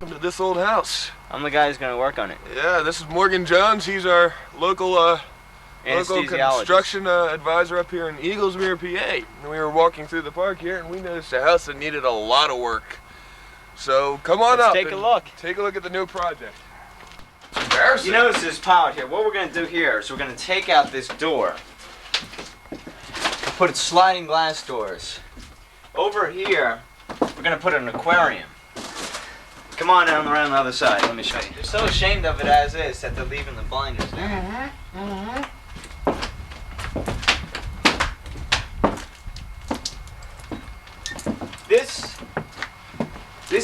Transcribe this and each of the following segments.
Welcome to this old house. I'm the guy who's going to work on it. Yeah, this is Morgan Jones. He's our local construction advisor up here in Eaglesmere, PA. And we were walking through the park here, and we noticed a house that needed a lot of work. So come on up. Take a look. Take a look at the new project. It's embarrassing. You notice this pile out here. What we're going to do here is we're going to take out this door. Put sliding glass doors. Over here, we're going to put an aquarium. Come on down around the other side. Let me show you. They're so ashamed of it as is that they're leaving the blinders there. This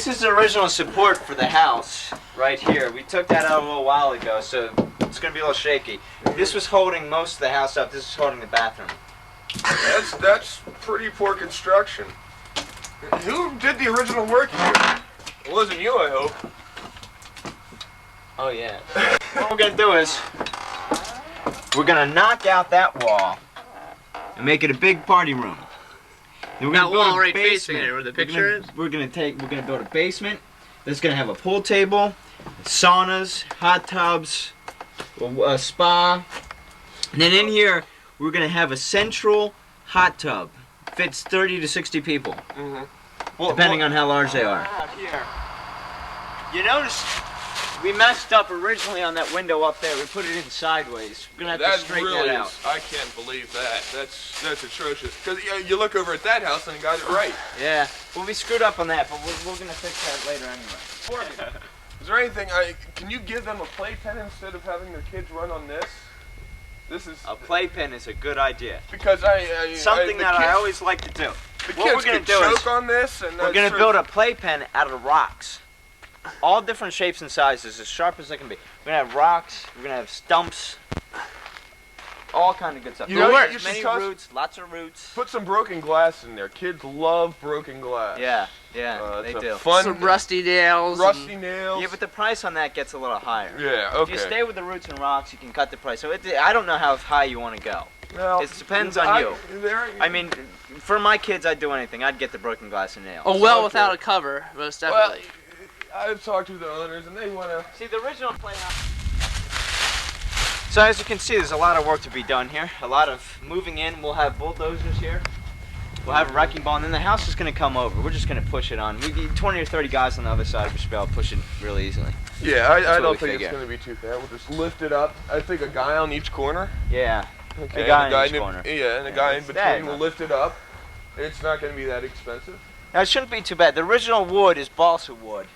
is the original support for the house right here. We took that out a little while ago, so it's going to be a little shaky. This was holding most of the house up. This is holding the bathroom. That's pretty poor construction. Who did the original work here? It wasn't you, I hope. Oh yeah. What we're gonna do is we're gonna knock out that wall and make it a big party room. Then we're gonna build a basement where the picture is. We're gonna build a basement that's gonna have a pool table, saunas, hot tubs, a spa, and then in here we're gonna have a central hot tub. Fits 30 to 60 people. Depending on how large they are. Here, you notice we messed up originally on that window up there. We put it in sideways. We're gonna have to straighten that out. I can't believe that. That's atrocious. Because you look over at that house and it got it right. Yeah. Well, we screwed up on that, but we're gonna fix that later anyway. Is there anything can you give them a playpen instead of having their kids run on this? This is a playpen is a good idea. Because something that I always like to do. What we're gonna do is on this, and we're gonna build a playpen out of rocks, all different shapes and sizes, as sharp as they can be. We're gonna have rocks. We're gonna have stumps, all kind of good stuff. You know, many roots, lots of roots. Put some broken glass in there. Kids love broken glass. Yeah, they do. Some rusty nails. Rusty nails. Yeah, but the price on that gets a little higher. Yeah, okay. If you stay with the roots and rocks, you can cut the price. So I don't know how high you want to go. Well, it depends on you. I mean, for my kids, I'd do anything. I'd get the broken glass and nails. Oh, well, without a cover, most definitely. Well, I've talked to the owners, and they want to... See, the original playhouse... So as you can see, there's a lot of work to be done here. A lot of moving in. We'll have bulldozers here. We'll have a wrecking ball, and then the house is going to come over. We're just going to push it on. We get 20 or 30 guys on the other side. We should be able to push it really easily. Yeah, I don't think it's going to be too bad. We'll just lift it up. I think a guy on each corner. Yeah. Okay, a guy in each corner. Yeah, and a guy in between will lift it up. It's not going to be that expensive. Now, it shouldn't be too bad. The original wood is balsa wood.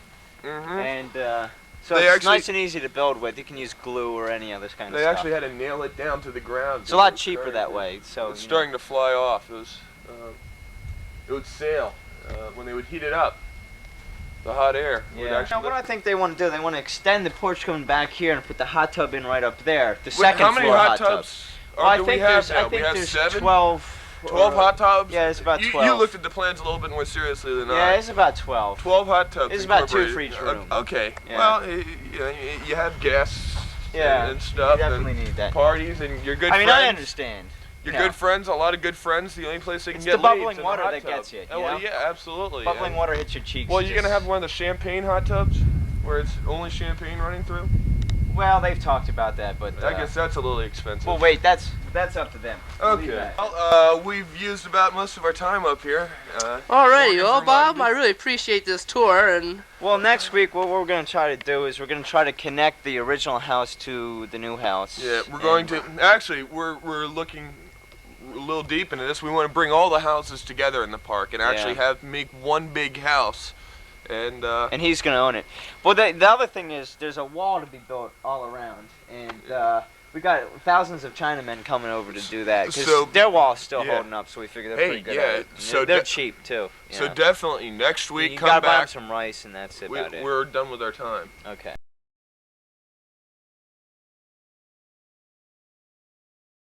And so it's nice and easy to build with. You can use glue or any other kind of stuff. They actually had to nail it down to the ground. It's a lot cheaper that way. So it's starting to fly off. It would sail when they would heat it up. The hot air. Yeah. Now, what I think they want to do, they want to extend the porch coming back here and put the hot tub in right up there. The second floor hot tubs. Well, I think there's 7? 12 hot tubs? Yeah, it's about 12. You looked at the plans a little bit more seriously than I. Yeah, it's about 12. 12 hot tubs. It's about 2 for each room. Okay. Yeah. Well, you have guests and stuff. You definitely need that. Parties, and you're good friends. I understand. You're good friends, a lot of good friends. The only place they can get the bubbling water that gets you. Oh, well, yeah, absolutely. Bubbling water hits your cheeks. Well, you're going to have one of the champagne hot tubs where it's only champagne running through? Well, they've talked about that, but... I guess that's a little expensive. Well, wait, that's up to them. Okay. Well, we've used about most of our time up here. Alrighty, well, Bob, I really appreciate this tour. And well, next week, what we're going to try to do is we're going to try to connect the original house to the new house. Yeah, we're going to... Actually, we're looking a little deep into this. We want to bring all the houses together in the park and actually make one big house. And he's going to own it. Well, the other thing is there's a wall to be built all around, and we got thousands of Chinamen coming over to do that because their wall's still holding up. So we figure they're pretty good at it. So they're cheap too. So definitely next week, you come gotta back. buy them some rice, and that's about it. We're done with our time. Okay.